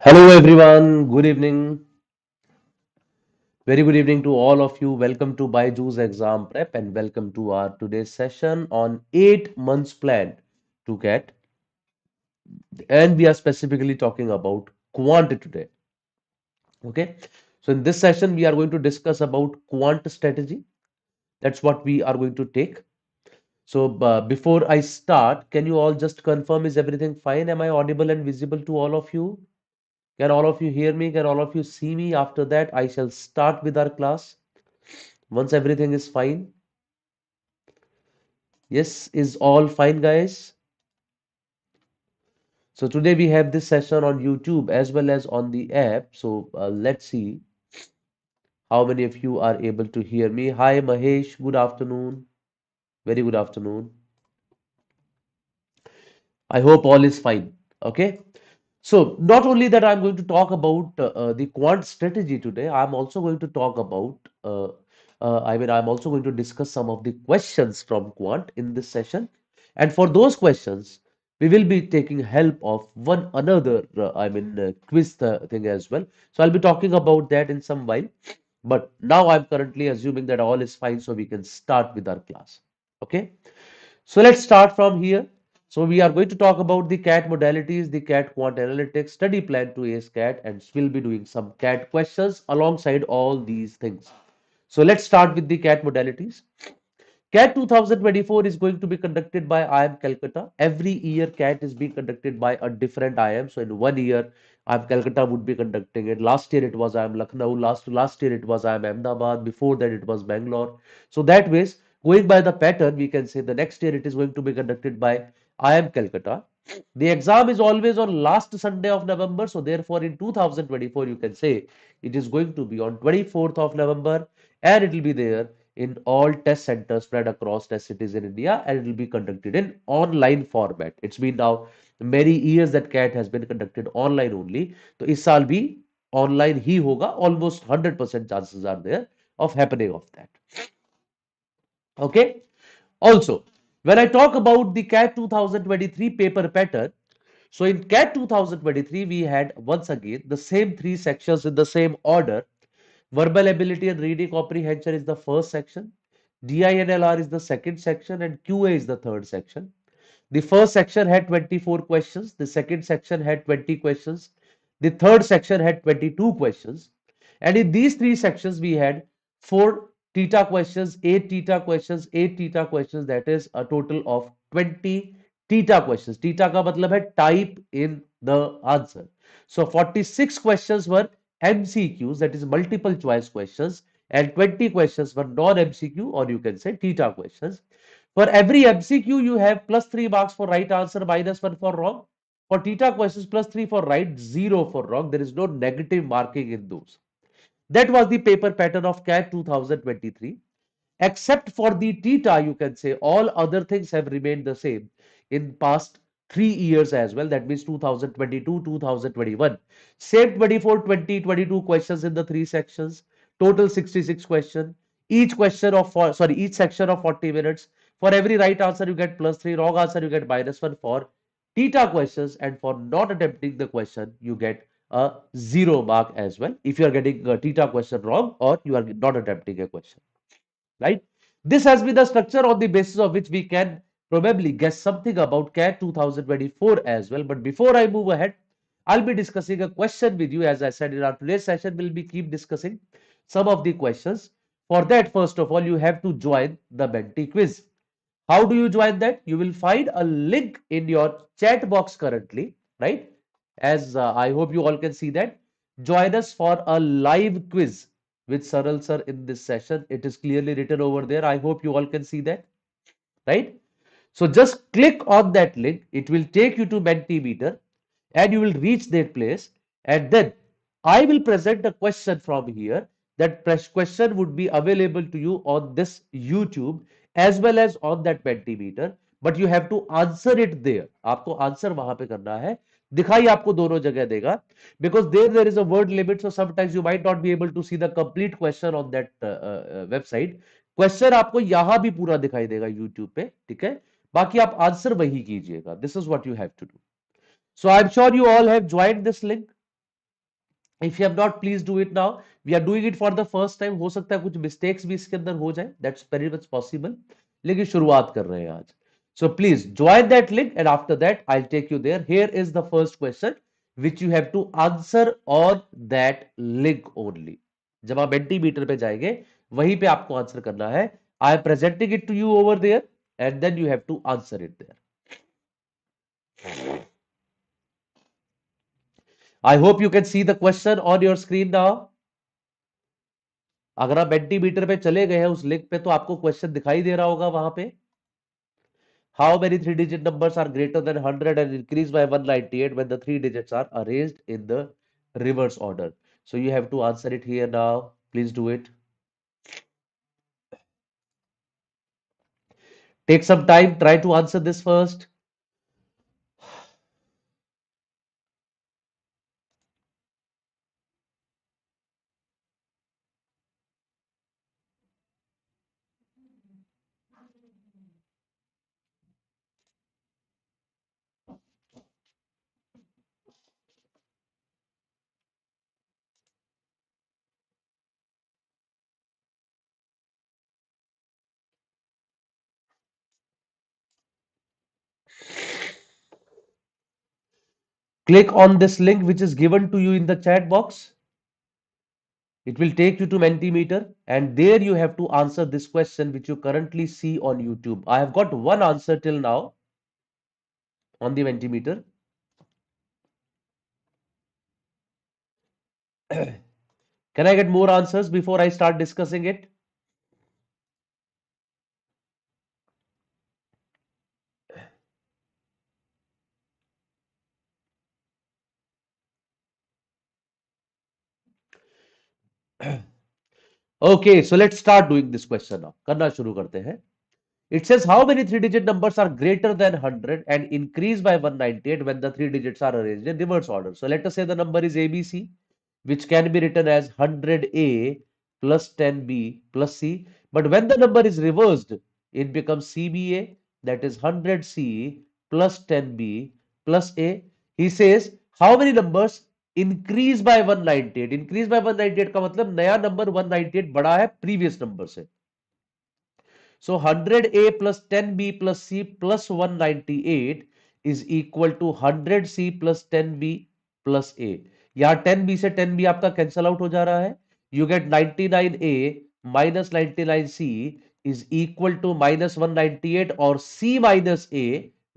Hello everyone, good evening. Very good evening to all of you. Welcome to BYJU'S exam prep and welcome to our today's session on 8 months plan to get. And we are specifically talking about quant today. Okay. So in this session, we are going to discuss about quant strategy. That's what we are going to take. So before I start, can you all just confirm is everything fine? Am I audible and visible to all of you? Can all of you hear me? Can all of you see me? After that, I shall start with our class. Once everything is fine. Yes, is all fine, guys? So today we have this session on YouTube as well as on the app. So let's see how many of you are able to hear me. Hi, Mahesh. Good afternoon. Very good afternoon. I hope all is fine. Okay. So not only that, I'm going to talk about the quant strategy today. I'm also going to talk about, I'm also going to discuss some of the questions from quant in this session. And for those questions, we will be taking help of one another, quiz thing as well. So I'll be talking about that in some while. But now I'm currently assuming that all is fine, so we can start with our class. Okay. So let's start from here. So we are going to talk about the CAT modalities, the CAT Quant Analytics study plan to ace CAT, and we'll be doing some CAT questions alongside all these things. So let's start with the CAT modalities. CAT 2024 is going to be conducted by IIM Calcutta. Every year CAT is being conducted by a different IIM. So in one year, IIM Calcutta would be conducting it. Last year it was IIM Lucknow. Last year it was IIM Ahmedabad. Before that it was Bangalore. So that ways, going by the pattern, we can say the next year it is going to be conducted by IIM Calcutta. The exam is always on last Sunday of November. So therefore, in 2024, you can say it is going to be on 24th of November, and it will be there in all test centers spread across test cities in India, and it will be conducted in online format. It's been now many years that CAT has been conducted online only. तो इस साल भी online ही होगा. Almost 100% chances are there of happening of that. Okay. Also, when I talk about the CAT 2023 paper pattern, so in CAT 2023 we had once again the same three sections in the same order. Verbal ability and reading comprehension is the first section. DINLR is the second section and QA is the third section. The first section had 24 questions. The second section had 20 questions. The third section had 22 questions. And in these three sections, we had 4 theta questions, 8 theta questions, 8 theta questions. That is a total of 20 theta questions. Theta का मतलब है type in the answer. So 46 questions were MCQs, that is multiple choice questions, and 20 questions were non-MCQ, or you can say theta questions. For every MCQ, you have plus 3 marks for right answer, minus 1 for wrong. For theta questions, plus 3 for right, 0 for wrong. There is no negative marking in those. That was the paper pattern of CAT 2023. Except for the theta, you can say all other things have remained the same in past 3 years as well. That means 2022, 2021. Same 24, 20, 22 questions in the three sections. Total 66 questions. Each section of 40 minutes. For every right answer, you get plus 3. Wrong answer, you get minus 1 for theta questions. And for not attempting the question, you get a 0 mark as well. If you are getting a theta question wrong or you are not attempting a question. Right? This has been the structure on the basis of which we can probably guess something about CAT 2024 as well. But before I move ahead, I'll be discussing a question with you. As I said in our today's session, we'll be keep discussing some of the questions. For that, first of all, you have to join the Menti quiz. How do you join that? You will find a link in your chat box currently, right? As I hope you all can see that. Join us for a live quiz with Saral sir in this session. It is clearly written over there. I hope you all can see that, right? So just click on that link. It will take you to Mentimeter and you will reach that place. And then I will present a question from here. That question would be available to you on this YouTube as well as on that Mentimeter. But you have to answer it there. आपको answer वहां पे करना है. दिखाई आपको दोनों जगह देगा. Because there is a word limit, so sometimes you might not be able to see the complete question on that website. Question आपको यहां भी पूरा दिखाई देगा YouTube पे, ठीक है. बाकी आप आंसर वही कीजिएगा. This is what you have to do. So I'm sure you all have joined this link. If you have not, please do it now. We are doing it for the first time. हो सकता है कुछ mistakes भी इसके अंदर हो जाए, that's very much possible, लेकिन शुरुआत कर रहे हैं आज. So please join that link, and after that I'll take you there. Here is the first question which you have to answer on that link only. जब आप Mentimeter पे जाएंगे वहीं पे आपको आंसर करना है. I am presenting it to you over there and then you have to answer it there. I hope you can see the question on your screen now. अगर आप Mentimeter पे चले गए हैं उस लिंक पे तो आपको क्वेश्चन दिखाई दे रहा होगा वहां पे. How many three-digit numbers are greater than 100 and increase by 198 when the three digits are arranged in the reverse order? So you have to answer it here now. Please do it. Take some time. Try to answer this first. Click on this link which is given to you in the chat box. It will take you to Mentimeter and there you have to answer this question which you currently see on YouTube. I have got one answer till now on the Mentimeter. Can I get more answers before I start discussing it? Okay, so let's start doing this question now. करना शुरू करते हैं. It says how many three-digit numbers are greater than 100 and increase by 198 when the three digits are arranged in reverse order. So let us say the number is ABC, which can be written as 100A plus 10B plus C. But when the number is reversed, it becomes CBA, that is 100C plus 10B plus A. He says how many numbers increase by 198. Increase by 198 का मतलब नया number 198 बड़ा है previous number से. So 100A plus 10B plus C plus 198 is equal to 100C plus 10B plus A. यहाँ 10B से 10B आपका cancel out हो जा रहा है. You get 99A minus 99C is equal to minus 198 और C minus A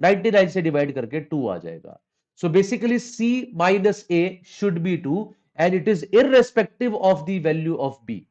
99 से divide करके 2 आ जाएगा. So basically C minus A should be 2 and it is irrespective of the value of B.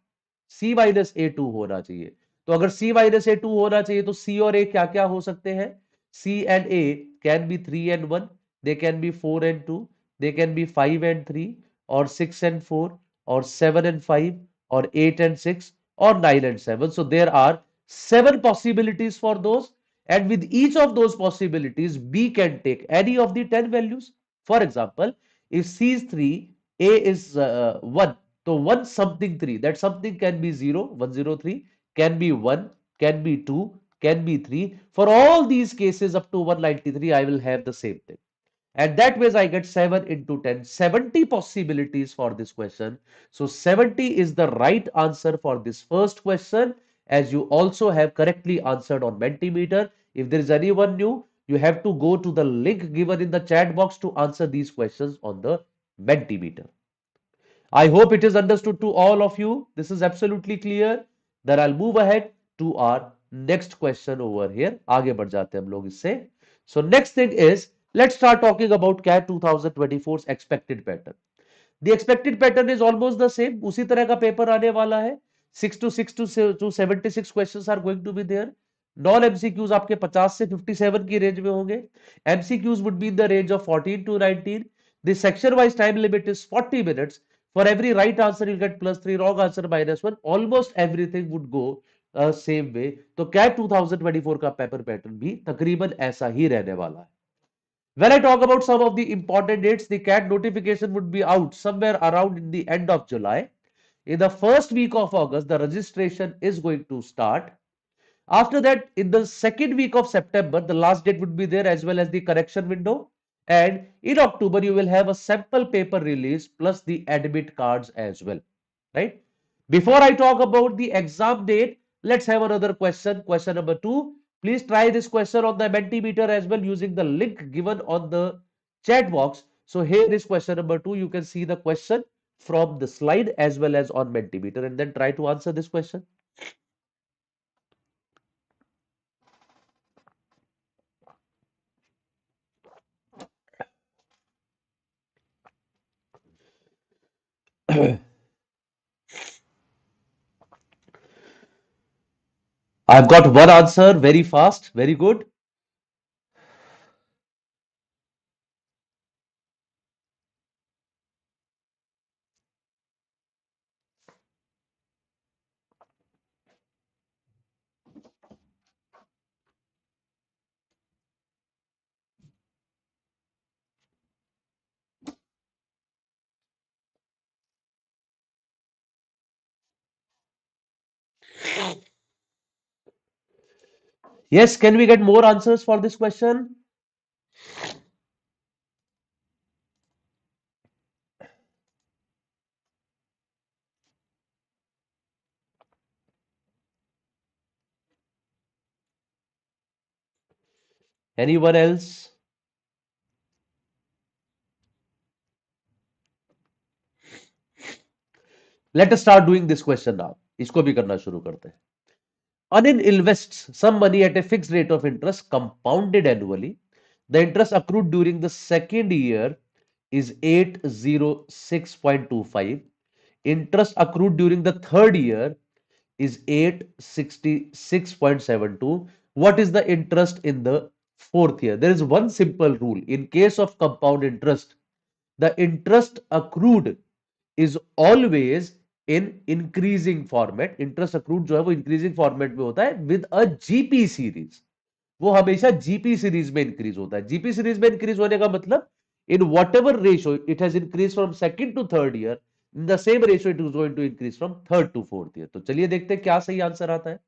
C minus A 2 होना चाहिए. तो अगर C minus ए 2 होना चाहिए तो C और A क्या क्या हो सकते हैं? C and A can be 3 and 1, they can be 4 and 2, they can be 5 and 3, or 6 and 4, or 7 and 5, or 8 and 6, or 9 and 7. So there are 7 possibilities for those, and with each of those possibilities, B can take any of the 10 values. For example, if C is 3, A is 1, so 1 something 3, that something can be 0, 103, can be 1, can be 2, can be 3. For all these cases up to 193, I will have the same thing. And that way I get 7 into 10, 70 possibilities for this question. So 70 is the right answer for this first question, as you also have correctly answered on Mentimeter. If there is anyone new, you have to go to the link given in the chat box to answer these questions on the Mentimeter. I hope it is understood to all of you. This is absolutely clear. Then I'll move ahead to our next question over here. आगे बढ़ जाते हैं हम लोग इससे. So next thing is, let's start talking about CAT 2024's expected pattern. The expected pattern is almost the same. उसी तरह का पेपर आने वाला है. 6 to 76 questions are going to be there. Non MCQs आपके 50 से 57 की रेंज में होंगे. MCQs would be in the range of 14 to 19. The section wise time limit is 40 minutes. For every right answer you'll get +3, wrong answer -1. Almost everything would go same way. तो cat 2024 का paper pattern भी तकरीबन ऐसा ही रहने वाला है. When I talk about some of the important dates, the CAT notification would be out somewhere around in the end of July. In the first week of August, the registration is going to start. After that, in the second week of September, the last date would be there, as well as the correction window. And in October, you will have a sample paper release plus the admit cards as well, right? Before I talk about the exam date, let's have another question. Question number 2. Please try this question on the Mentimeter as well using the link given on the chat box. So here is question number 2. You can see the question from the slide as well as on Mentimeter and then try to answer this question. I've got one answer very fast. Very good. Yes, can we get more answers for this question? Anyone else? Let us start doing this question now. इसको भी करना शुरू करते हैं. Anin invests some money at a fixed rate of interest compounded annually. The interest accrued during the second year is 806.25. Interest accrued during the third year is 866.72. What is the interest in the fourth year? There is one simple rule. In case of compound interest, the interest accrued is always in increasing format. Interest accrued जो है वो increasing format में होता है with a GP series. वो हमेशा GP series में increase होता है. GP सीरीज में इंक्रीज होने का मतलब in whatever ratio it has increased from second to third year, in the same ratio it is going to increase from third to fourth year. तो चलिए देखते हैं क्या सही आंसर आता है.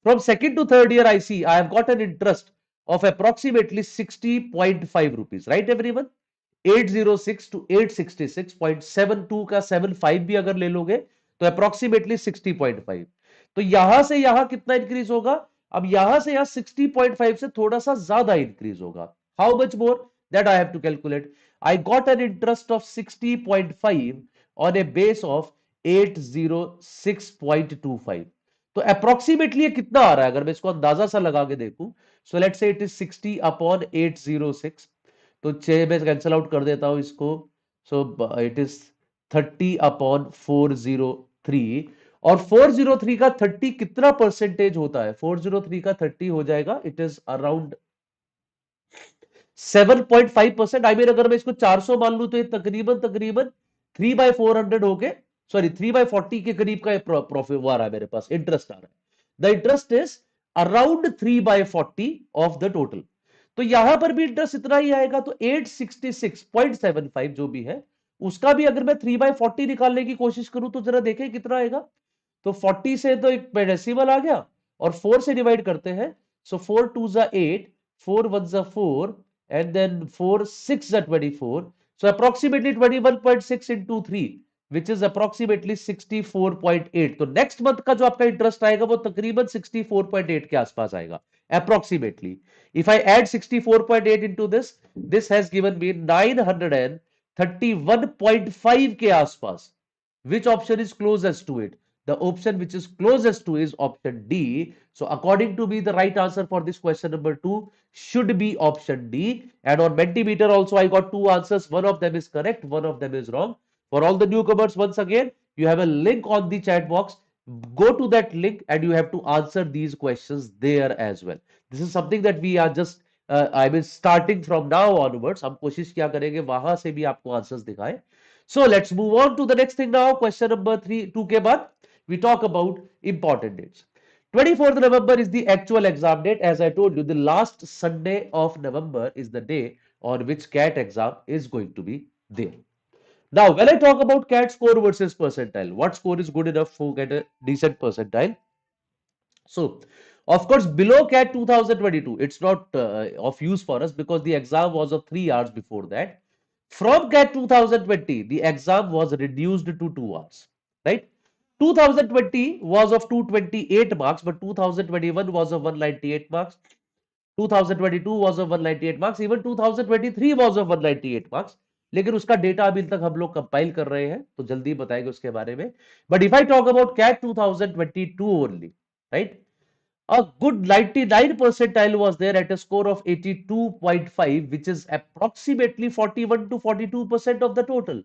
From second to third year, I see I have got an interest of approximately 60.5 rupees, right everyone? 806 to 866.72 का 75 भी अगर ले लोगे तो अप्रोक्सीमेटली 60.5. तो यहां से यहां कितना इंक्रीज होगा? अब यहां से यहां 60.5 से थोड़ा सा ज्यादा इंक्रीज होगा. How much more? That I have to calculate. I got an interest of 60.5 on a base of 806.25. तो अप्रोक्सीमेटली ये कितना आ रहा है अगर मैं इसको अंदाजा सा लगा के देखूं? So let's say it is 60 upon 806. तो 6 में कैंसिल आउट कर देता हूं इसको. So it is 30 upon 403. और 403 का 30 कितना परसेंटेज होता है? 403 का 30 हो जाएगा, it is around 7.5%. I mean अगर मैं इसको 400 मान लूं तो ये तकरीबन तकरीबन 3/400 होके, सॉरी 3/40 के करीब का प्रॉफिट आ रहा है मेरे पास, इंटरेस्ट आ रहा है. The interest is around 3/40 of the total. तो यहां पर भी इंटरेस्ट इतना ही आएगा. तो 866.75 जो भी है उसका भी अगर मैं 3/40 निकालने की कोशिश करूं तो जरा देखें कितना आएगा. तो 40 से तो एक डेसिमल आ गया और 4 से डिवाइड करते हैं. सो 4 2 जा 8, 4 1 जा 4 and then 4 6 are 24. So approximately 21.6 into 3, which is approximately 64.8. तो नेक्स्ट मंथ का जो आपका इंटरेस्ट आएगा वो तकरीबन 64.8 के आसपास आएगा approximately. If I add 64.8 into this, this has given me 931.5 के आसपास. Which option is closest to it? The option which is closest to is option D. So according to me, the right answer for this question number 2 should be option D. And on Mentimeter also, I got two answers. One of them is correct, one of them is wrong. For all the newcomers, once again, you have a link on the chat box. Go to that link and you have to answer these questions there as well. This is something that we are just I mean starting from now onwards. हम कोशिश क्या करेंगे वहां से भी आपको answers दिखाएं. So let's move on to the next thing now. Question number 3, 2 के बाद we talk about important dates. 24th November is the actual exam date. As I told you, the last Sunday of November is the day on which CAT exam is going to be there. Now, when I talk about CAT score versus percentile, what score is good enough to get a decent percentile? So, Of course, below CAT 2022, it's not of use for us because the exam was of 3 hours before that. From CAT 2020, the exam was reduced to 2 hours, right? 2020 was of 228 marks, but 2021 was of 198 marks. 2022 was of 198 marks, even 2023 was of 198 marks. लेकिन उसका data अभी तक हम लोग compile कर रहे हैं, तो जल्दी बताएंगे उसके बारे में. But if I talk about CAT 2022 only, right, a good 99 percentile was there at a score of 82.5, which is approximately 41 to 42% of the total.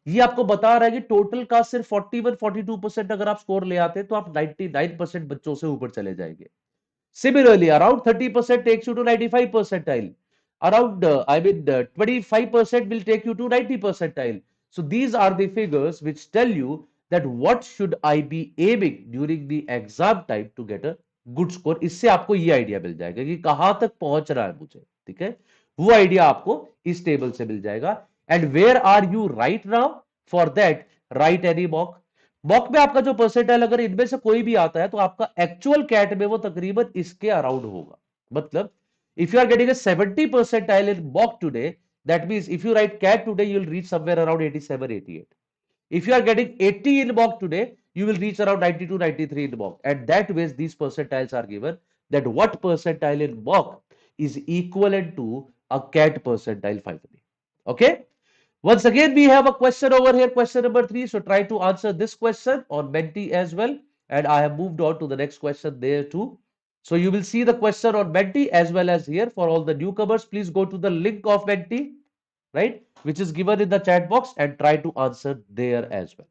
ये आपको बता रहा है कि टोटल का सिर्फ 41-42% अगर आप स्कोर ले आते हैं तो आप 99% बच्चों से ऊपर चले जाएंगे. Similarly, around 30% takes you to 95 percentile. Around, 25% will take you to 90 percentile. So these are the figures which tell you that what should I be aiming during the exam time to get a good score. इससे आपको ये idea मिल जाएगा कि कहां तक पहुंच रहा है मुझे, ठीक है, वो आइडिया आपको इस टेबल से मिल जाएगा. And where are you right now? For that, write any mock. Mock में आपका जो परसेंटाइल अगर इनमें से कोई भी आता है तो आपका एक्चुअल कैट में वो तकरीबन इसके अराउंड होगा. मतलब if you are getting a 70 percentile in mock today, that means if you write CAT today, you will reach somewhere around 87, 88. If you are getting 80 in mock today, you will reach around 92, 93 in mock. And that ways these percentiles are given, that what percentile in mock is equivalent to a CAT percentile finally. Okay. Once again, we have a question over here, question number 3. So try to answer this question on Menti as well. And I have moved on to the next question there too. So you will see the question on Menti as well as here. For all the newcomers, please go to the link of Menti, right, which is given in the chat box, and try to answer there as well.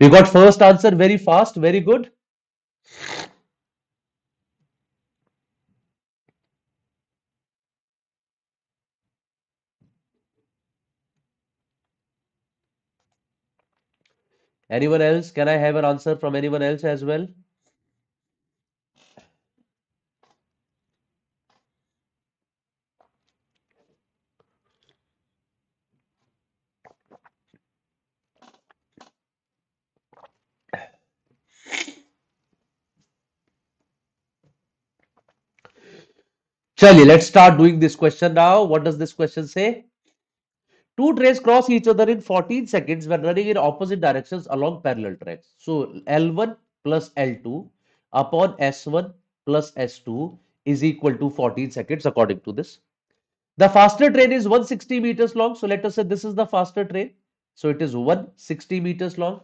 We got first answer very fast, very good. Anyone else? Can I have an answer from anyone else as well? Chaliye, let's start doing this question now. What does this question say? Two trains cross each other in 14 seconds when running in opposite directions along parallel tracks. So L1 plus L2 upon S1 plus S2 is equal to 14 seconds according to this. The faster train is 160 meters long. So let us say this is the faster train. So it is 160 meters long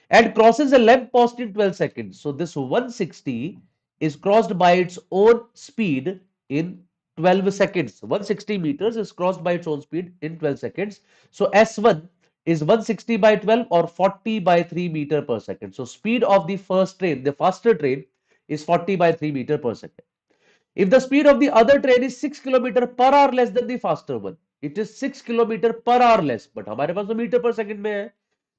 and crosses a lamp post in 12 seconds. So this 160 is crossed by its own speed in 12 seconds. 160 meters is crossed by its own speed in 12 seconds. So S1 is 160 by 12 or 40 by 3 meter per second. So speed of the first train, the faster train, is 40 by 3 meter per second. If the speed of the other train is 6 kilometer per hour less than the faster one, it is 6 kilometer per hour less, but हमारे पास तो metre पर second में है,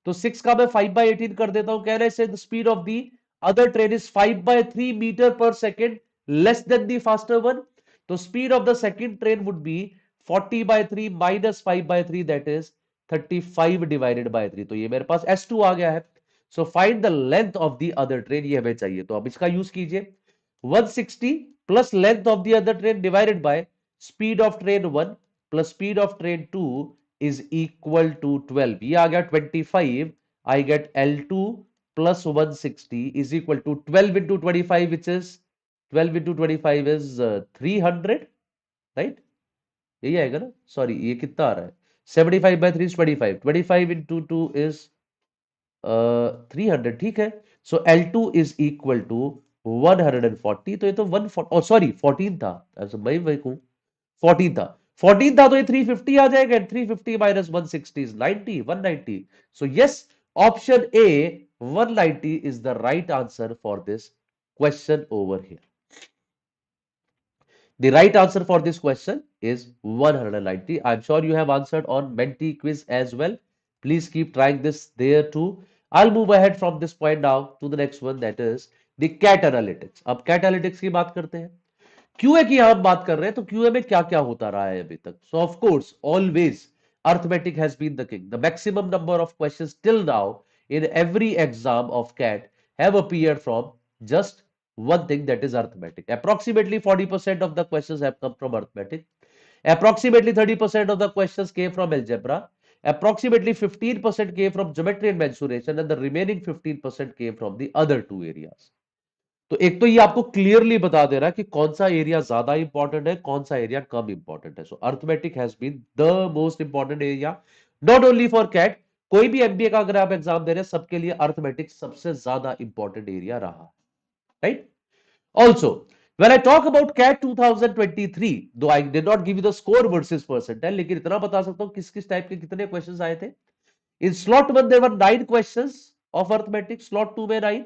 तो 6 का मैं 5 by 18 कर देता हूं. कह रहे से the speed of the other train is 5 by 3 meter per second less than the faster one. तो speed of the second train would be 40 by 3 minus 5 by 3, that is 35 divided by 3. तो ये मेरे पास S2 आ गया है. So find the length of the other train, ये हमें चाहिए. तो अब इसका यूज कीजिए. 160 plus length of the other train divided by speed of train 1 plus speed of train 2 is equal to 12. ये आ गया 25. I get L2 plus 160 is equal to 12 into 25, which is 12 into 25 is 300, right? यही आएगा ना? Sorry, ये कितना आ रहा है? 75 by 3 is 25. 25 into 2 is 300. ठीक है. So L2 is equal to 140. तो ये तो 140, सॉरी 14 था. मैं वही कहूं 14 था. 14 था तो ये 350 आ जाएगा. 350 minus 160 is 90, 190. So yes, option A, 190 is the right answer for this question over here. The right answer for this question is 190. I'm sure you have answered on Menti quiz as well. Please keep trying this there too. I'll move ahead from this point now to the next one, that is the CAT analytics. अब CAT analytics की बात करते हैं. QA की हम बात कर रहे हैं तो क्यूए में क्या क्या होता रहा है अभी तक. सो of course always arithmetic has been the king. The maximum number of questions till now in every exam of CAT have appeared from just one thing, that is arithmetic. Approximately 40% of the questions have come from arithmetic. Approximately 30% of the questions came from algebra. Approximately 15% came from geometry and mensuration, and the remaining 15% came from the other two areas. तो एक तो ये आपको clearly बता दे रहा है कि कौन सा एरिया ज्यादा इंपॉर्टेंट है, कौन सा एरिया कम इंपॉर्टेंट है. So arithmetic has been the most important area, not only for CAT. कोई भी एमबीए का अगर आप एग्जाम दे रहे हैं, सबके लिए अर्थमेटिक सबसे ज्यादा इंपॉर्टेंट एरिया रहा, right. Also when I talk about CAT 2023, though I did not give you the score versus percentile, लेकिन इतना बता सकता हूं किस किस टाइप के कितने क्वेश्चंस आए थे. In slot 1 there were 9 questions of arithmetic, slot 2 में 9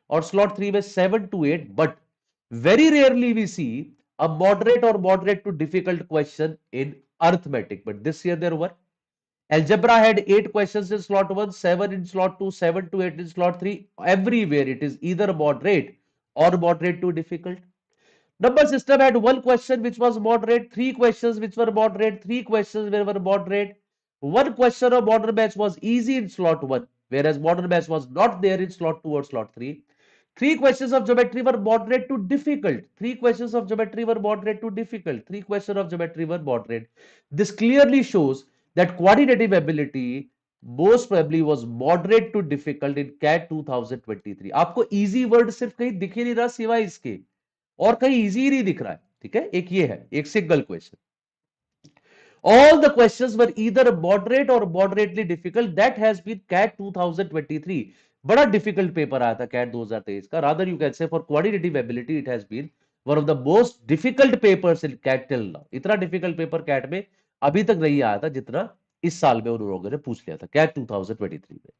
और slot 3 में 7 to 8, but very rarely we see a moderate or moderate to difficult question in arithmetic. But this year there were. Algebra had 8 questions in slot 1, 7 in slot 2, 7 to 8 in slot 3. Everywhere it is either moderate or moderate to difficult. Number system had 1 question which was moderate, 3 questions which were moderate, 3 questions which were moderate. 1 question of modern match was easy in slot 1, whereas modern match was not there in slot 2 or slot 3. 3 questions of geometry were moderate to difficult. 3 questions of geometry were moderate to difficult. 3 questions of geometry were moderate. This clearly shows that quantitative ability most probably was moderate to difficult in CAT 2023. आपको easy word सिर्फ कहीं दिख ही नहीं रहा सिवाय इसके, और कहीं इजी नहीं दिख रहा है. ठीक है, एक ये है, एक single question. All the questions were either moderate or moderately difficult. That has been CAT 2023. बड़ा डिफिकल्ट पेपर आया था कैट 2023 का. Rather you can say for quantitative ability it has been one of the most difficult papers in CAT till now. इतना difficult paper CAT में अभी तक नहीं आया था जितना इस साल में उन लोगों ने पूछ लिया था कैट 2023 में.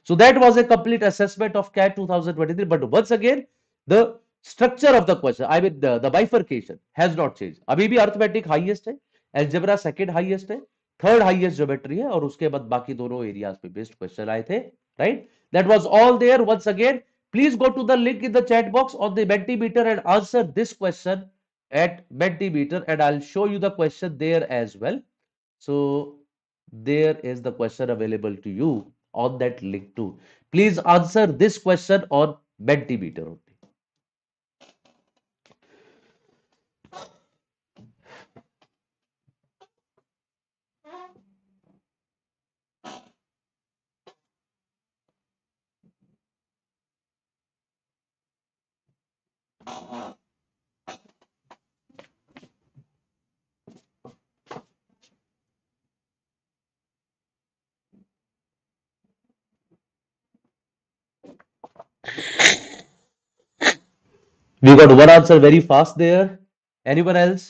So that was a complete assessment of CAT 2023. But once again the structure of the question, I mean the bifurcation has not change. अभी भी अर्थमेटिक हाईएस्ट है, एल्जेब्रा सेकंड हाईएस्ट है, थर्ड हाईएस्ट ज्योमेट्री है, और उसके बाद बाकी दोनों एरियाज पे बेस्ड क्वेश्चन आए थे, right. That was all there. Once again please go to the link in the chat box on the Mentimeter and answer this question at Mentimeter, and I'll show you the question there as well. So there is the question available to you on that link too. Please answer this question on Mentimeter only. We got one answer very fast there. Anyone else?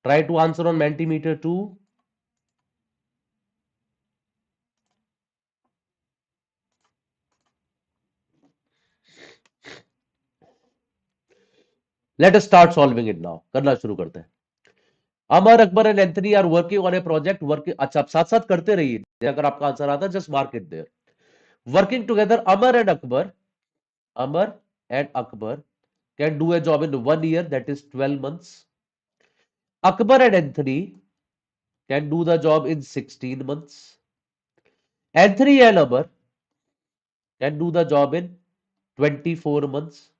Try to answer on Mentimeter too. Let us start solving it now. करना शुरू करते हैं. Amar, Akbar and Anthony are working on a project. Working, अच्छा आप साथ साथ करते रहिए. अगर आपका आंसर आता है just mark it there. Working together, Amar and Akbar can do a job in 1 year, that is 12 months. Akbar and Anthony can do the job in 16 months. Anthony and Amar can do the job in 24 months.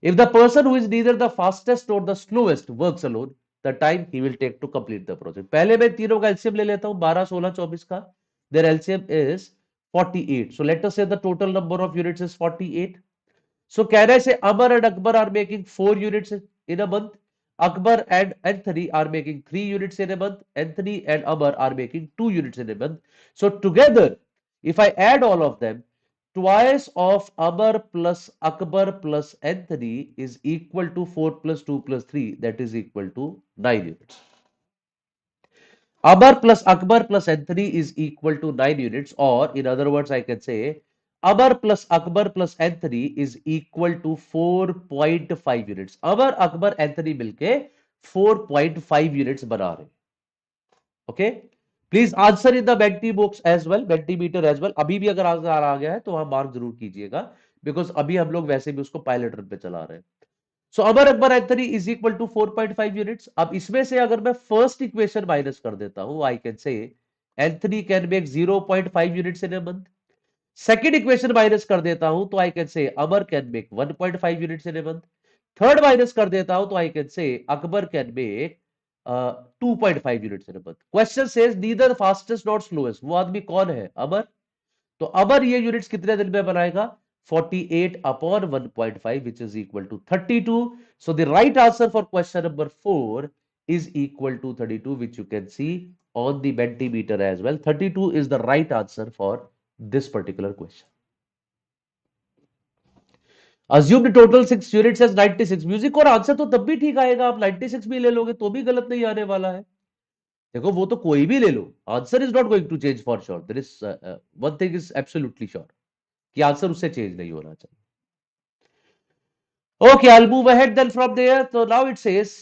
If the person who is neither the fastest nor the slowest works alone, the time he will take to complete the project. पहले मैं तीनों का LCM ले लेता हूं, 12, 16, 24 का. Their LCM is 48. So let us say the total number of units is 48. So can I say Amar and Akbar are making 4 units in a month? Akbar and Anthony are making 3 units in a month. Anthony and Amar are making 2 units in a month. So together, if I add all of them, twice of Amar plus Akbar plus Anthony is equal to 4 plus 2 plus 3. That is equal to 9 units. Amar plus Akbar plus Anthony is equal to 9 units, or in other words, I can say Amar plus Akbar plus Anthony is equal to 4.5 units. Amar, Akbar, Anthony मिलके 4.5 units बना रहे. Okay? Please answer in the Menti books as well, Mentimeter as well. अभी भी अगर answer आ गया है तो वहां मार्क जरूर कीजिएगा, बिकॉज अभी हम लोग वैसे भी उसको पायलट रन पे चला रहे हैं. So Amar Akbar Anthony is equal to 4.5 units. अब इसमें से अगर मैं फर्स्ट इक्वेशन माइनस कर देता हूं, I can say Anthony can make 0.5 units in a month. Second equation minus कर देता हूं तो I can say Amar can make 1.5 units in a month. Third minus कर देता हूं तो I can say Akbar can make 2.5 units in a month. Question says neither fastest not slowest. वो आदमी कौन है? अमर. तो अमर ये यूनिट्स कितने दिन में बनाएगा? 48 upon 1.5, which is equal to 32. So the right answer for question number 4 is equal to 32, which you can see on the Mentimeter as well. 32 is the right answer for this particular question. Assumed total 6 units as 96. Music और answer तो तब भी ठीक आएगा, आप 96 भी ले लोगे तो भी गलत नहीं आने वाला है. देखो वो तो कोई भी ले लो, answer is not going to change for sure. There is one thing is absolutely sure कि आंसर उससे चेंज नहीं होना चाहिए. Okay, I'll move ahead then from there. So now it says,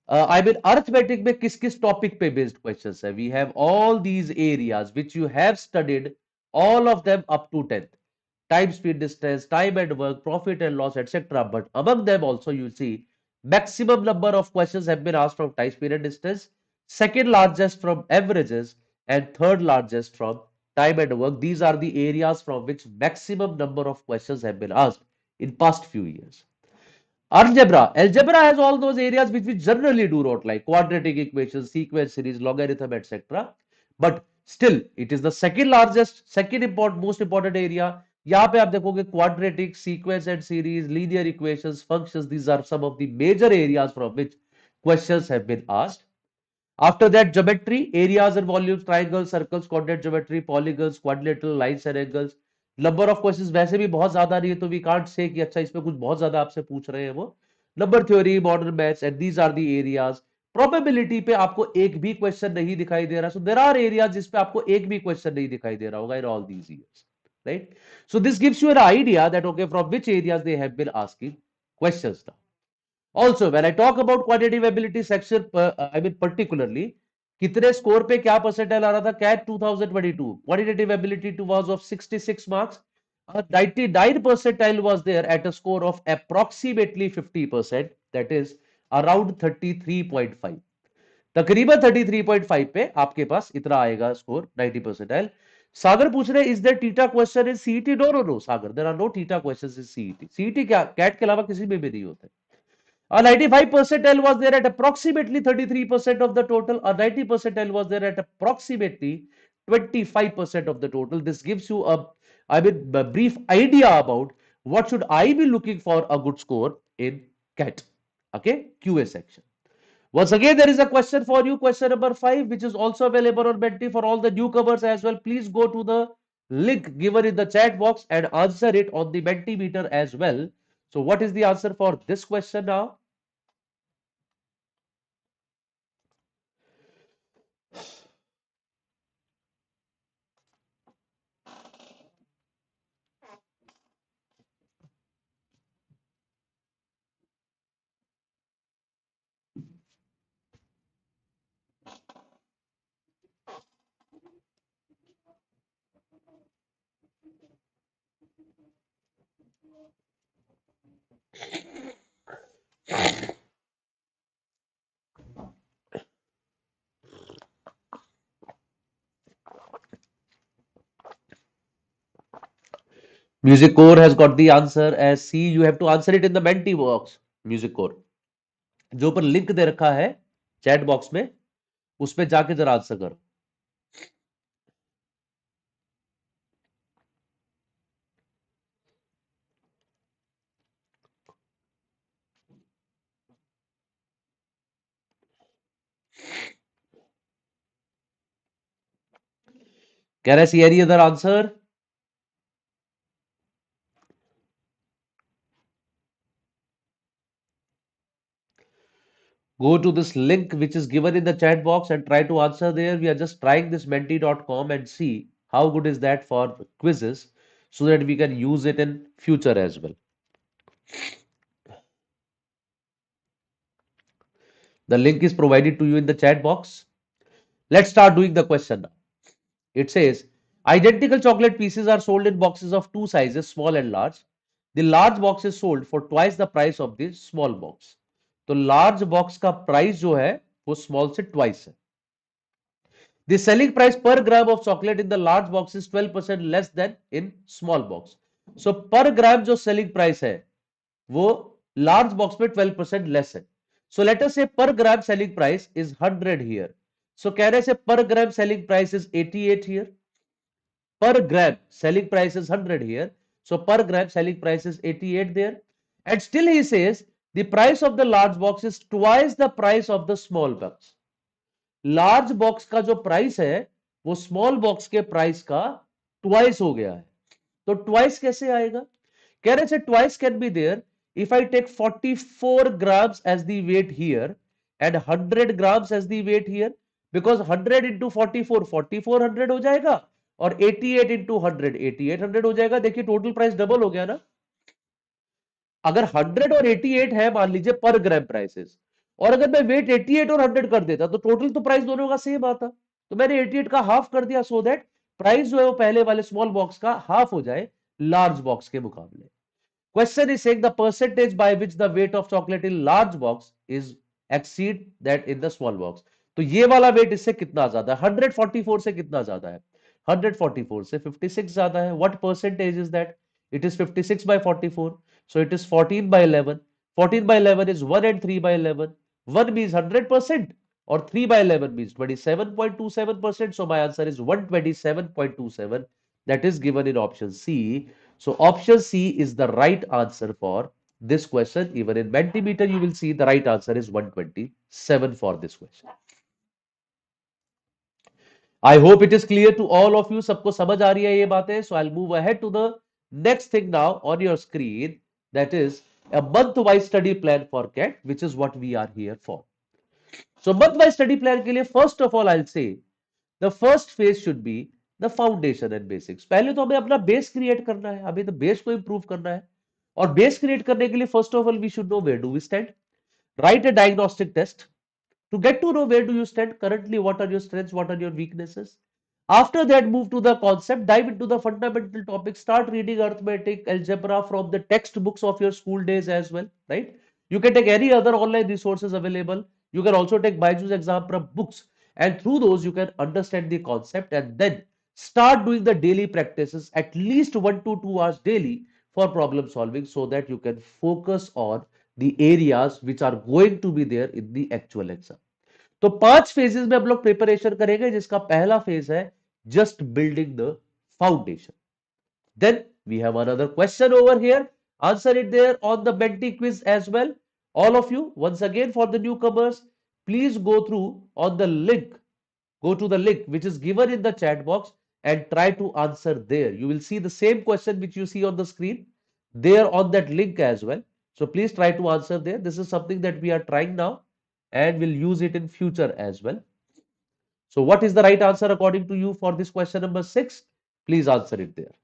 I mean, arithmetic में किस किस topic पे based questions है. We have all these areas which you have studied, all of them up to 10th. Time, speed, distance, time and work, profit and loss, etc. But among them also you see maximum number of questions have been asked from time, speed and distance, second largest from averages, and third largest from time and work. These are the areas from which maximum number of questions have been asked in past few years. Algebra has all those areas which we generally do not like: quadratic equations, sequence series, logarithm, etc. But still, it is the second largest, most important area. यहाँ पे आप देखोगे quadratic, sequence and series, linear equations, functions. These are some of the major areas from which questions have been asked. After that, geometry, areas and volumes, triangles, circles, coordinate geometry, polygons, quadrilateral, lines and angles. Number of questions वैसे भी बहुत ज्यादा नहीं है, तो we can't say कि अच्छा इसमें कुछ बहुत ज्यादा आपसे पूछ रहे हैं वो. Number theory, modern maths, and these are the areas. Probability पे आपको एक भी क्वेश्चन नहीं दिखाई दे रहा. सो देयर आर एरियाज जिस पे आपको एक भी क्वेश्चन नहीं दिखाई दे रहा होगा in all these years, right. So this gives you an idea that okay from which areas they have been asking questions. Also, when I talk about quantitative ability section, I mean particularly, कितने score पे क्या percentile आ रहा था? CAT 2022 quantitative ability was of 66 marks. 99 percentile was there at a score of approximately 50%, that is around 33.5. तकरीबन 33.5 पे आपके पास इतना आएगा स्कोर 90 परसेंटाइल. सागर पूछ रहे is there TITA question in CET? No no no Sagar, there are no TITA questions in CET. CET क्या CAT के अलावा किसी में भी नहीं होते. A 95 percentile was there at approximately 33% of the total. A 90 percentile was there at approximately 25% of the total. This gives you a brief idea about what should I be looking for a good score in CAT. Okay, QA section. Once again, there is a question for you, question number 5, which is also available on Menti for all the newcomers as well. Please go to the link given in the chat box and answer it on the Mentimeter as well. So what is the answer for this question now? Music core has got the answer as C. You have to answer it in the Menti box. Music core जो ऊपर link दे रखा है chat box में, उसमें जाके जरा answer करो. Can I see any other answer? Go to this link which is given in the chat box and try to answer there. We are just trying this menti.com and see how good is that for quizzes so that we can use it in future as well. The link is provided to you in the chat box. Let's start doing the question now. It says, identical chocolate pieces are sold in boxes of two sizes, small and large. The large box is sold for twice the price of the small box. तो large box का price जो है वो small से twice है. The selling price per gram of chocolate in the large box is 12% less than in small box. So per gram जो selling price है वो large box पे 12% less है. So let us say per gram selling price is 100 here. So कह रहे से per gram selling price is 88 here. Per gram selling price is 100 here. So per gram selling price is 88 there. And still he says the price of the large box is twice the price of the small box. Large box का जो price है वो small box के price का twice हो गया है. तो ट्वाइस कैसे आएगा? कह रहे थे twice can be there if I take 44 grams as the weight here and 100 grams as the weight here, because 100 into 44 4400 हो जाएगा और 88 into 100 8800 हो जाएगा. देखिए टोटल प्राइस डबल हो गया ना. अगर 100 और 88 है मान लीजिए पर ग्राम प्राइसेस, और अगर मैं वेट 88 और 100 कर देता तो टोटल तो प्राइस दोनों का सेम आता. तो मैंने 88 का हाफ कर दिया सो दैट प्राइस जो है वो पहले वाले स्मॉल बॉक्स का हाफ हो जाए लार्ज बॉक्स के मुकाबले. Question is saying the percentage by which the weight of chocolate in large box is exceed that in the small box. तो ये वाला वेट इससे कितना ज्यादा है? 144 से कितना ज्यादा है? 144 से 56 ज्यादा है. What percentage is that? It is 56 by 44. So it is 14 by 11. 14 by 11 is 1 and 3 by 11. 1 means 100% or 3 by 11 means 27.27%. So my answer is 127.27. That is given in option C. So option C is the right answer for this question. Even in Mentimeter, you will see the right answer is 127 for this question. I hope it is clear to all of you. सबको समझ आ रही है ये बातें. So I'll move ahead to the next thing now on your screen. That is a month-wise study plan for CAT, which is what we are here for. So month-wise study plan के लिए first of all I'll say the first phase should be the foundation and basics. पहले तो हमें अपना base create करना है. अभी तो बेस को इंप्रूव करना है. और बेस क्रिएट करने के लिए first of all we should know where do we stand. Write a diagnostic test to get to know where do you stand currently, what are your strengths, what are your weaknesses. After that, move to the concept, dive into the fundamental topics, start reading arithmetic, algebra from the textbooks of your school days as well, right? You can take any other online resources available. You can also take BYJU'S exam prep books, and through those you can understand the concept, and then start doing the daily practices at least 1 to 2 hours daily for problem solving, so that you can focus on the areas which are going to be there in the actual exam. तो 5 phases में हम लोग preparation करेंगे, जिसका पहला phase है just building the foundation. Then we have another question over here. Answer it there on the Menti quiz as well. All of you, once again for the newcomers, please go through on the link. Go to the link which is given in the chat box and try to answer there. You will see the same question which you see on the screen there on that link as well. So please try to answer there. This is something that we are trying now and will use it in future as well. So what is the right answer according to you for this question number 6? Please answer it there.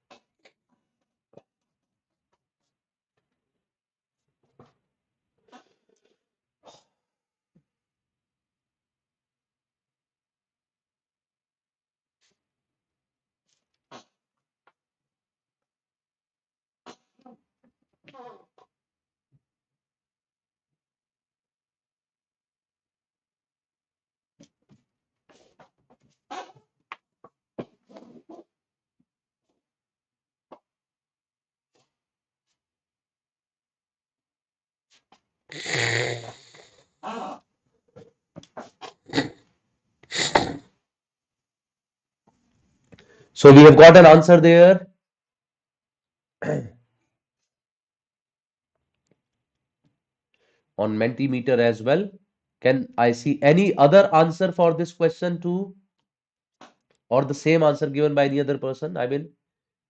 So we have got an answer there. On Mentimeter as well. Can I see any other answer for this question too? Or the same answer given by any other person? I mean,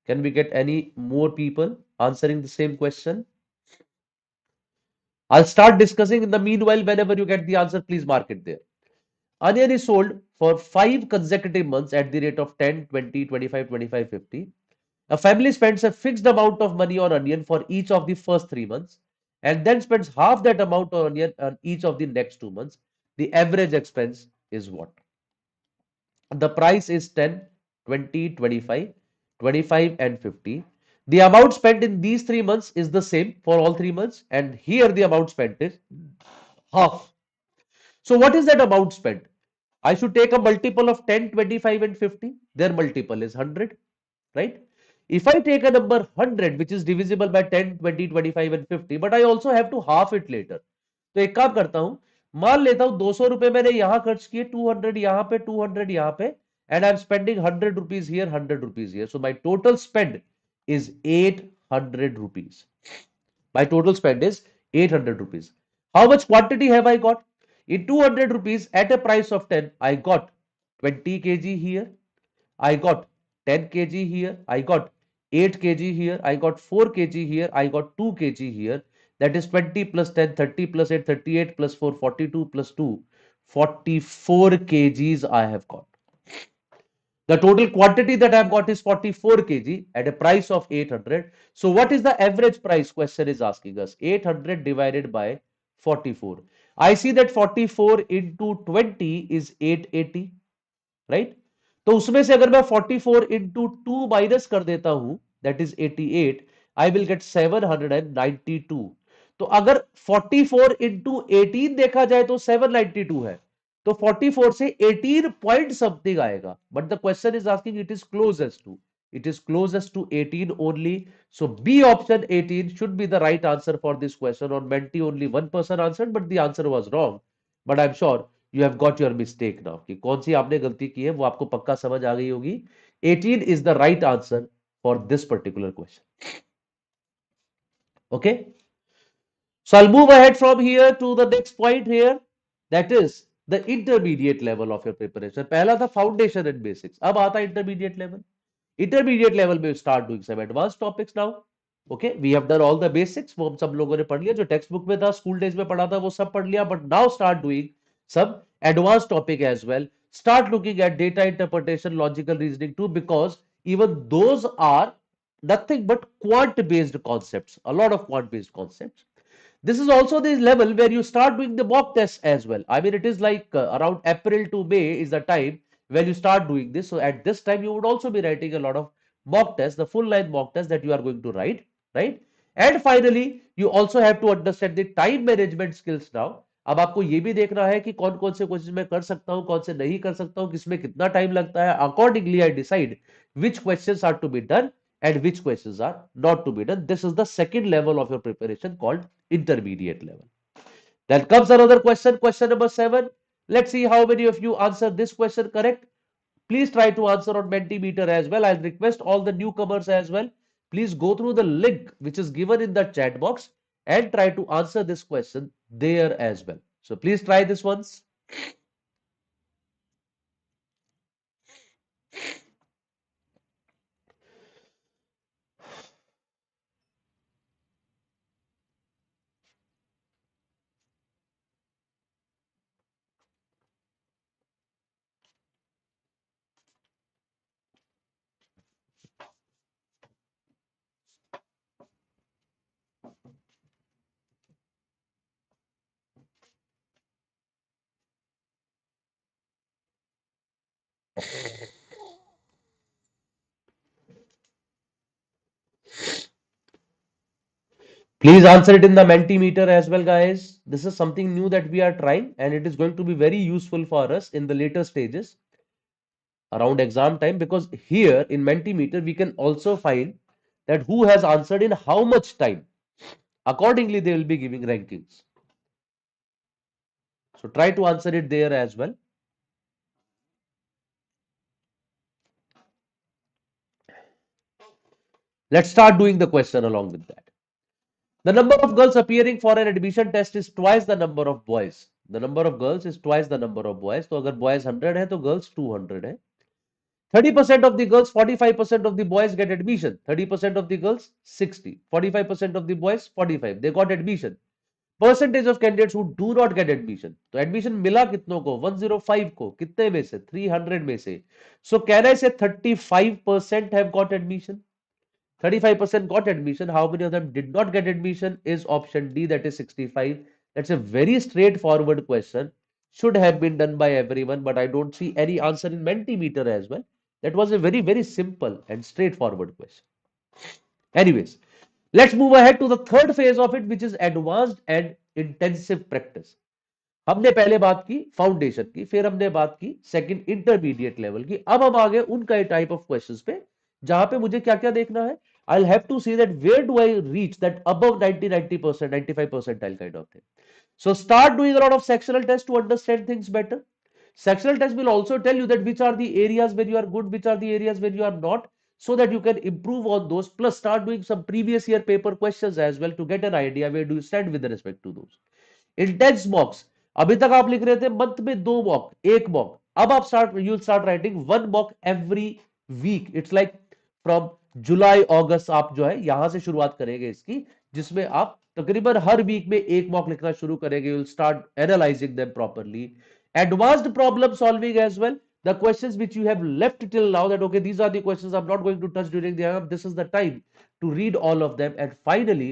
can we get any more people answering the same question? I'll start discussing. In the meanwhile, whenever you get the answer, please mark it there. Onion is sold for 5 consecutive months at the rate of 10, 20, 25, 25, 50. A family spends a fixed amount of money on onion for each of the first 3 months and then spends half that amount on onion on each of the next 2 months. The average expense is what? The price is 10, 20, 25, 25, and 50. The amount spent in these 3 months is the same for all 3 months, and here the amount spent is half. So, what is that amount spent? I should take a multiple of 10, 25, and 50. Their multiple is 100, right? If I take a number 100, which is divisible by 10, 20, 25, and 50, but I also have to half it later. तो एक काम करता हूं, मान लेता हूं 200 रुपए मैंने यहां खर्च किए, 200 यहां पे, 200 यहां पे, and I'm spending 100 rupees here, 100 rupees here. So my total spend is 800 rupees. My total spend is 800 rupees. How much quantity have I got? In 200 rupees at a price of 10, I got 20 kg here, I got 10 kg here, I got 8 kg here, I got 4 kg here, I got 2 kg here. That is 20 plus 10, 30 plus 8, 38 plus 4, 42 plus 2, 44 kgs I have got. The total quantity that I've got is 44 kg at a price of 800. So what is the average price? Question is asking us. 800 divided by 44. I see that 44 into 20 is 880, right? तो उसमें से अगर मैं 44 into 2 minus कर देता हूं, that is 88, I will get 792. तो अगर 44 into 18 देखा जाए तो 792 है, तो 44 से 18 पॉइंट समथिंग आएगा, but the question is asking it is closest to 18 only. So B option 18 should be the right answer for this question. On Menti only one person answered, but the answer was wrong. But I'm sure you have got your mistake now कि कौन सी आपने गलती की है वो आपको पक्का समझ आ गई होगी. 18 is the right answer for this particular question. Okay, so I'll move ahead from here to the next point here, that is the intermediate level of your preparation. पहला था foundation and basics, अब आता है intermediate level. Intermediate level में start doing some advanced topics now. Okay, we have done all the basics, वो हम सब लोगों ने पढ़ लिया, जो टेक्स्ट बुक में था, स्कूल डेज में पढ़ा था, वो सब पढ़ लिया. But now start doing some advanced topic as well. Start looking at data interpretation, logical reasoning too, because even those are nothing but quant based concepts, a lot of quant based concepts. This is also the level where you start doing the mock tests as well. I mean, it is like around April to May is the time when you start doing this. So at this time, you would also be writing a lot of mock tests, the full line mock test that you are going to write, right? And finally, you also have to understand the time management skills now. अब आपको ये भी देखना है कि कौन कौन से क्वेश्चन मैं कर सकता हूं, कौन से नहीं कर सकता हूं, किसमें कितना टाइम लगता है. Accordingly I decide which questions are to be done and which questions are not to be done. This is the second level of your preparation called intermediate level. Then comes another question, question number 7. Let's see how many of you answer this question correct. Please try to answer on Mentimeter as well. I'll request all the newcomers as well. Please go through the link which is given in the chat box and try to answer this question there as well. So please try this once. Please answer it in the Mentimeter as well, guys. This is something new that we are trying, and it is going to be very useful for us in the later stages around exam time, because here in Mentimeter we can also find that who has answered in how much time. Accordingly, they will be giving rankings. So try to answer it there as well. Let's start doing the question along with that. The number of girls appearing for an admission test is twice the number of boys. The number of girls is twice the number of boys. So अगर boys 100 है तो girls 200 है. 30% of the girls, 45% of the boys get admission. 30% of the girls 60. 45% of the boys 45. They got admission. Percentage of candidates who do not get admission, तो admission मिला कितनों को, 105 को, कितने में से, 300 में से. सो कैन आई से 35% have got admission. 35% got admission. How many of them did not get admission is option D, that is 65. That's a very straightforward question. Should have been done by everyone, but I don't see any answer in Mentimeter as well. That was a very, very simple and straightforward question. Anyways, let's move ahead to the third phase of it, which is advanced and intensive practice. हमने पहले बात की foundation की, फिर हमने बात की second intermediate level की, अब हम आ गए उनका टाइप ऑफ क्वेश्चंस पे जहां पे मुझे क्या क्या देखना है. I have to see that where do I reach that above 90% 95 percentile kind of thing. So start doing a lot of sectional tests to understand things better. Sectional test will also tell you that which are the areas where you are good, which are the areas where you are not, so that you can improve on those. Plus start doing some previous year paper questions as well to get an idea where do you stand with respect to those. Intense मॉक्स, अभी तक आप लिख रहे थे month में दो mock, एक mock, अब आप start you start writing one mock every week. It's like from जुलाई अगस्त आप जो है यहां से शुरुआत करेंगे इसकी, जिसमें आप तकरीबन हर वीक में एक मॉक लिखना शुरू करेंगे. You will start analysing them properly. Advanced problem solving as well. The questions which you have left till now, that okay, these are the questions I'm not going to touch during the exam, this is the time to read all of them. And finally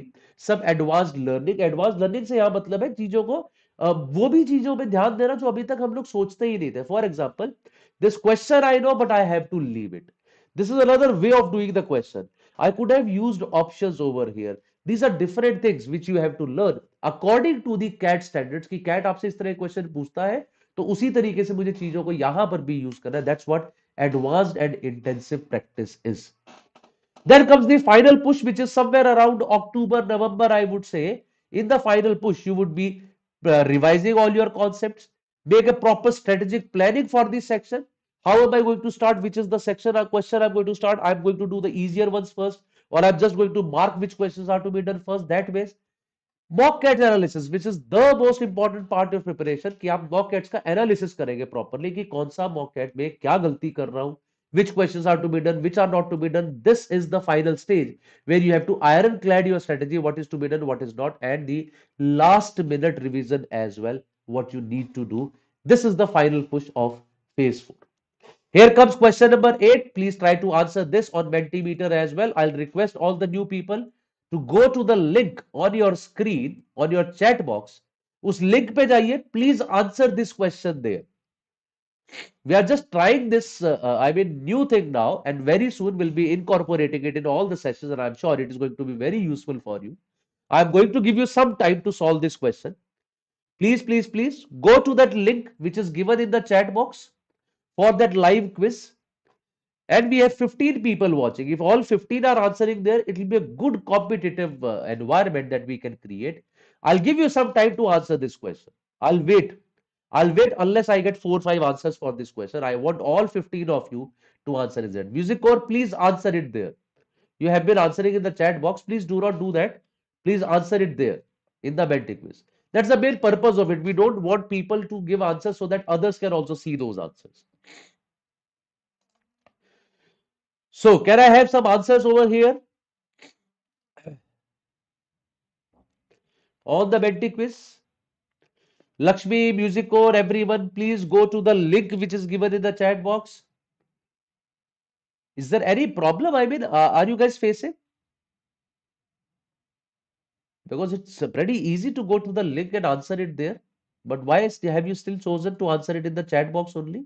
सब advanced learning. Advance learning से यहां मतलब है चीजों को वो भी चीजों पे ध्यान देना जो अभी तक हम लोग सोचते ही नहीं थे. For example, this question I know but I have to leave it. This is another way of doing the question. I could have used options over here. These are different things which you have to learn according to the CAT standards. की CAT आपसे इस तरह question पूछता है तो उसी तरीके से मुझे चीजों को यहां पर भी यूज करना है. That's what advanced and intensive practice is. Then comes the final push, which is somewhere around October, November, I would say. In the final push, you would be revising all your concepts, make a proper strategic planning for this section. How am I going to start? Which is the section or question I'm going to start? I'm going to do the easier ones first, or I'm just going to mark which questions are to be done first. That way, mock CAT analysis which is the most important part of preparation, कि आप mock CATs का analysis करेंगे properly कि कौन सा mock cat में क्या गलती कर रहा हूं, which questions are to be done, which are not to be done. This is the final stage where you have to ironclad your strategy, what is to be done, what is not, and the last minute revision as well, what you need to do. This is the final push of phase 4. Here comes question number 8. Please try to answer this on Mentimeter as well. I'll request all the new people to go to the link on your screen, on your chat box. उस link पे जाइए. Please answer this question there. We are just trying this, new thing now, and very soon we'll be incorporating it in all the sessions, and I'm sure it is going to be very useful for you. I'm going to give you some time to solve this question. Please, please, please go to that link which is given in the chat box for that live quiz. And we have 15 people watching. If all 15 are answering there, it will be a good competitive environment that we can create. I'll give you some time to answer this question. I'll wait. I'll wait unless I get 4 or 5 answers for this question. I want all 15 of you to answer it. Music core, please answer it there. You have been answering in the chat box. Please do not do that. Please answer it there in the Menti quiz. That's the main purpose of it. We don't want people to give answers so that others can also see those answers. So, can I have some answers over here on the Menti quiz? Lakshmi, Music Core, everyone, please go to the link which is given in the chat box. Is there any problem? I mean, are you guys facing? Because it's pretty easy to go to the link and answer it there. But why have you still chosen to answer it in the chat box only?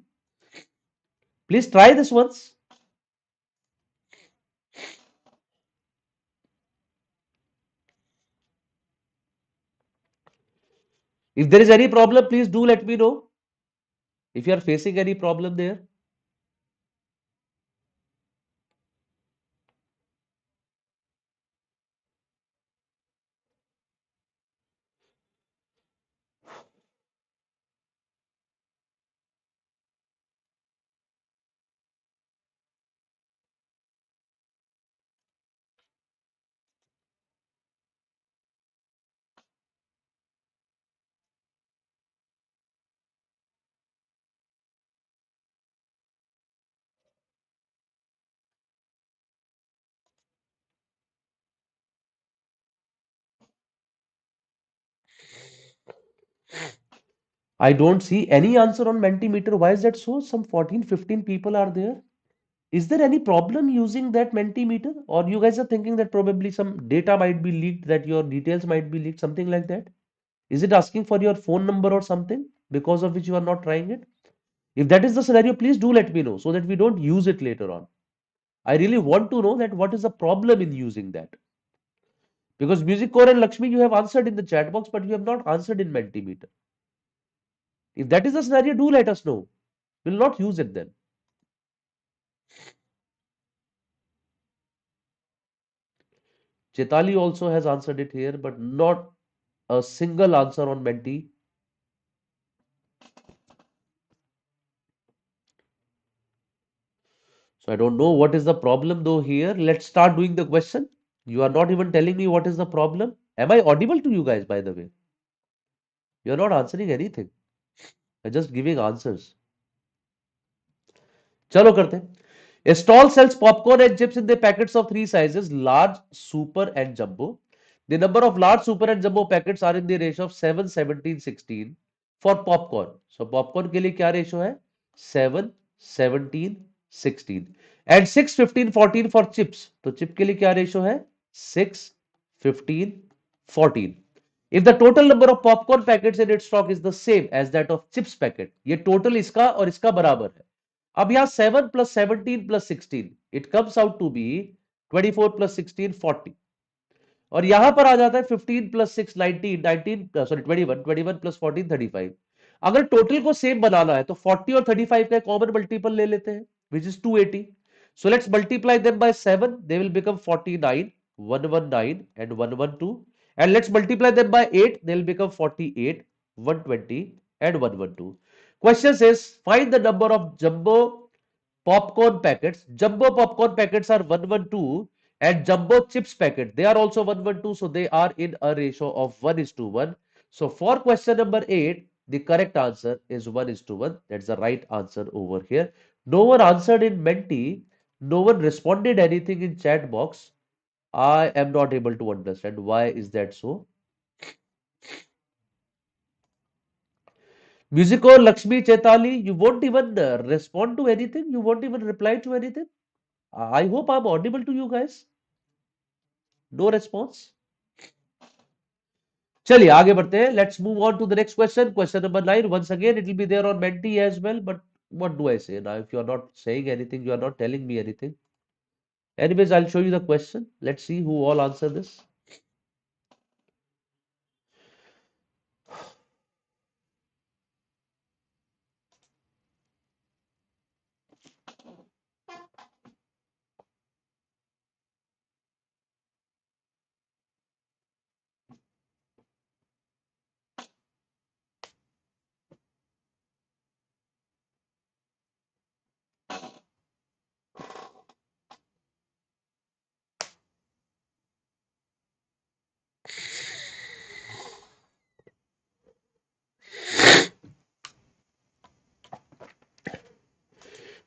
Please try this once. If there is any problem, please do let me know. If you are facing any problem there. I don't see any answer on Mentimeter. Why is that so? Some 14, 15 people are there. Is there any problem using that Mentimeter? Or you guys are thinking that probably some data might be leaked, that your details might be leaked, something like that? Is it asking for your phone number or something because of which you are not trying it? If that is the scenario, please do let me know so that we don't use it later on. I really want to know that what is the problem in using that. Because Music Core and Lakshmi, you have answered in the chat box, but you have not answered in Mentimeter. If that is the scenario, do let us know. We'll not use it then. Chetali also has answered it here, but not a single answer on Menti. So I don't know what is the problem though here. Let's start doing the question. You are not even telling me what is the problem. Am I audible to you guys, by the way? You are not answering anything. You're just giving answers. चलो करते हैं. A stall sells popcorn and chips in the packets of three sizes: large, super, and jumbo. The number of large, super, and jumbo packets are in the ratio of 7, 17, 16 for popcorn. So popcorn के लिए क्या ratio है? 7, 17, 16. And 6, 15, 14 for chips. तो chip के लिए क्या ratio है? 6, 15, 14. If the total number of popcorn packets in its stock is the same as that of chips packet, ये total इसका और इसका बराबर है. अब यहां 7 plus 17 plus 16, it comes out to be 24 plus 16 40. और यहां पर आ जाता है 15 प्लस 6 19, 19 सॉरी 21, 21 प्लस 14 35. अगर टोटल को सेम बनाना है तो 40 और 35 का कॉमन मल्टीपल ले लेते हैं, which is 280. So let's multiply them by 7. They will become 49, 119 and 112. And let's multiply them by 8. They will become 48, 120 and 112. Question says find the number of jumbo popcorn packets. Jumbo popcorn packets are 112 and jumbo chips packet, they are also 112. So they are in a ratio of 1:1. So for question number 8, the correct answer is 1:1. That's the right answer over here. No one answered in Menti. No one responded anything in chat box. I am not able to understand why is that so. Music or Lakshmi Chetali, you won't even respond to anything. You won't even reply to anything. I hope I'm audible to you guys. No response. चलिए आगे बढ़ते हैं. Let's move on to the next question. Question number 9. Once again, it will be there on Menti as well. But what do I say now? If you are not saying anything, you are not telling me anything. Anyways, I'll show you the question. Let's see who all answer this.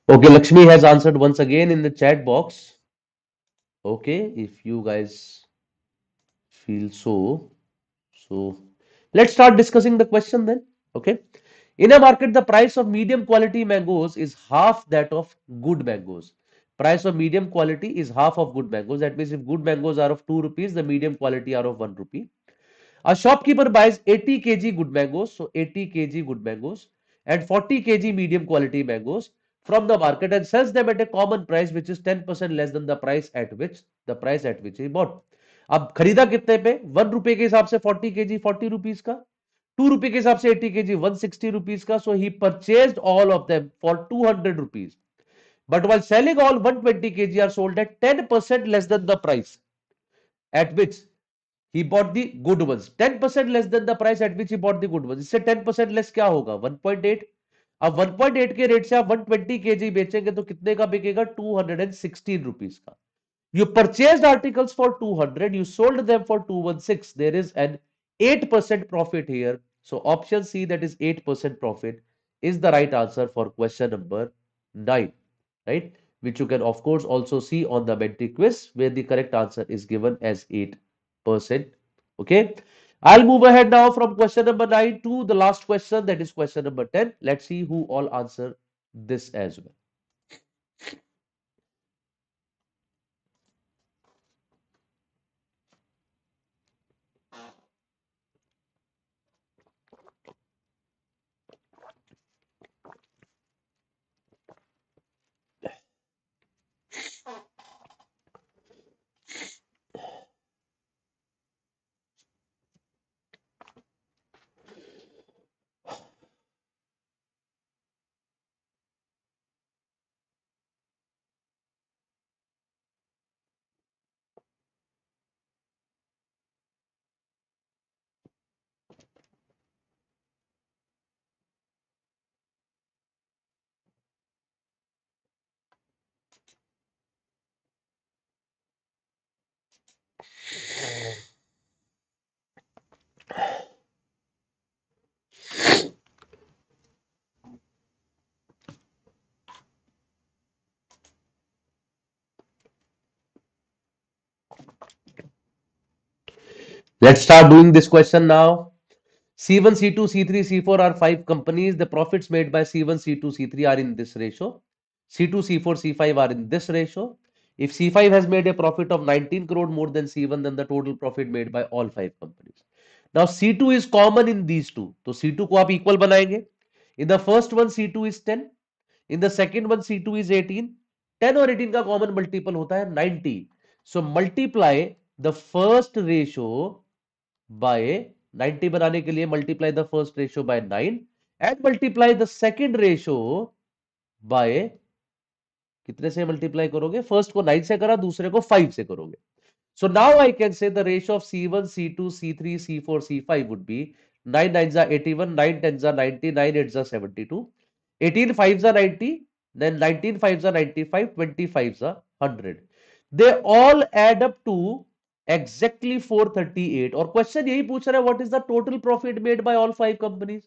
Okay, Lakshmi has answered once again in the chat box. Okay, if you guys feel so. So let's start discussing the question then. Okay. In a market, the price of medium quality mangoes is half that of good mangoes. Price of medium quality is half of good mangoes. That means if good mangoes are of 2 rupees, the medium quality are of 1 rupee. A shopkeeper buys 80 kg good mangoes, so 80 kg good mangoes and 40 kg medium quality mangoes from the market and sells them at a common price which is 10% less than the price at which he bought. अब खरीदा कितने पे? 1 रुपए के हिसाब से 40 kg 40 rupees का, 2 रुपए के हिसाब से 80 kg 160 रुपीस का. So he purchased all of them for 200 rupees. But while selling all 120 kg are sold at 10% less than the price at which he bought the good ones. 10% less than the price at which he bought the good ones. इससे 10% less क्या होगा? 1.8. अब 1.8 के rate से आप 120 kg बेचेंगे तो कितने का बिकेगा? 216 रुपीस का. You purchased articles for 200, you sold them for 216. There is an 8% profit here. So option C, that is 8% profit, is the right answer for question number 9, right? Which you can of course also see on the Menti quiz where the correct answer is given as 8%. Okay. I'll move ahead now from question number 9 to the last question, that is question number 10. Let's see who all answer this as well. Let's start doing this question now. C1, C2, C3, C4 are five companies. The profits made by C1, C2, C3 are in this ratio. C2, C4, C5 are in this ratio. If C5 has made a profit of 19 crore more than C1, then the total profit made by all five companies. Now C2 is common in these two. तो C2 को आप equal बनाएंगे. In the first one C2 is 10. In the second one C2 is 18. 10 और 18 का common multiple होता है 90. So multiply the first ratio by 90 बनाने के लिए multiply the first ratio by 9 and multiply the second ratio by कितने से multiply करोगे? फर्स्ट को 9 से करा, दूसरे को 5 से करोगे. So now I can say the ratio of C1, C2, C3, C4, C5 would be 9 9s are 81, 9 10s are 90, 9 8s are 72, 18 5s are 90, then 19 5s are 95, 20 5s are 100. They all add up to exactly 438. और question यही पूछ रहा है what is the total profit made by all five companies.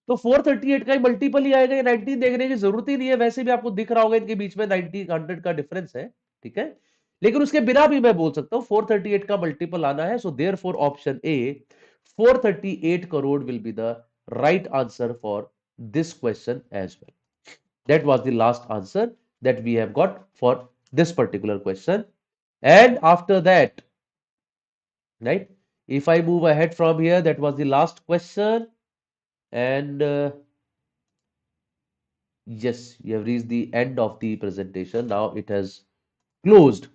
तो 438 का ही multiple ही आएगा, ये 19 देखने की जरूरत ही नहीं है. वैसे भी आपको दिख रहा होगा इनके बीच में 90 100 का डिफरेंस है. ठीक है, लेकिन उसके बिना भी मैं बोल सकता हूं 438 का मल्टीपल आना है. So therefore option A 438 crore will be the right answer for this question as well. That was the last answer that we have got for this particular question. And after that, right, if I move ahead from here, that was the last question. And yes, you have reached the end of the presentation. Now it has closed.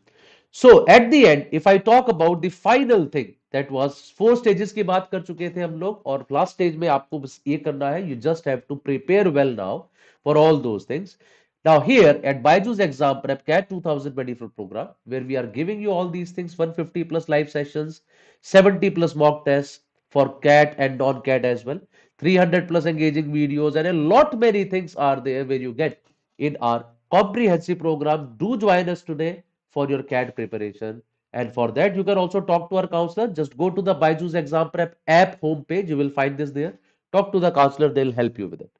So at the end, if I talk about the final thing, that was 4 stages की बात कर चुके थे हम लोग, और last stage में आपको बस ये करना है, you just have to prepare well now for all those things. Now here at BYJU'S exam prep CAT 2024 program, where we are giving you all these things, 150 plus live sessions, 70 plus mock tests for CAT and non-CAT as well, 300 plus engaging videos, and a lot many things are there where you get in our comprehensive program. Do join us today for your CAT preparation. And for that, you can also talk to our counselor. Just go to the BYJU'S exam prep app homepage. You will find this there. Talk to the counselor. They'll help you with it.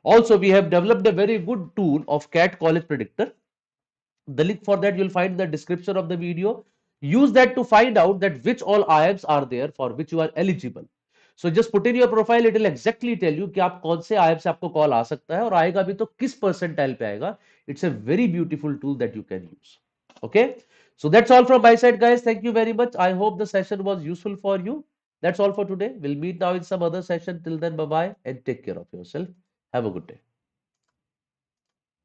Also, we have developed a very good tool of CAT College Predictor. The link for that you'll find in the description of the video. Use that to find out that which all IIMs are there for which you are eligible. So just put in your profile, it will exactly tell you कि आप कौन से IIM से आपको call आ सकता है, और आएगा भी तो किस परसेंटाइल पे आएगा. It's a very beautiful tool that you can use. Okay, so that's all from my side, guys. Thank you very much. I hope the session was useful for you. That's all for today. We'll meet now in some other session. Till then, bye bye and take care of yourself. Have a good day.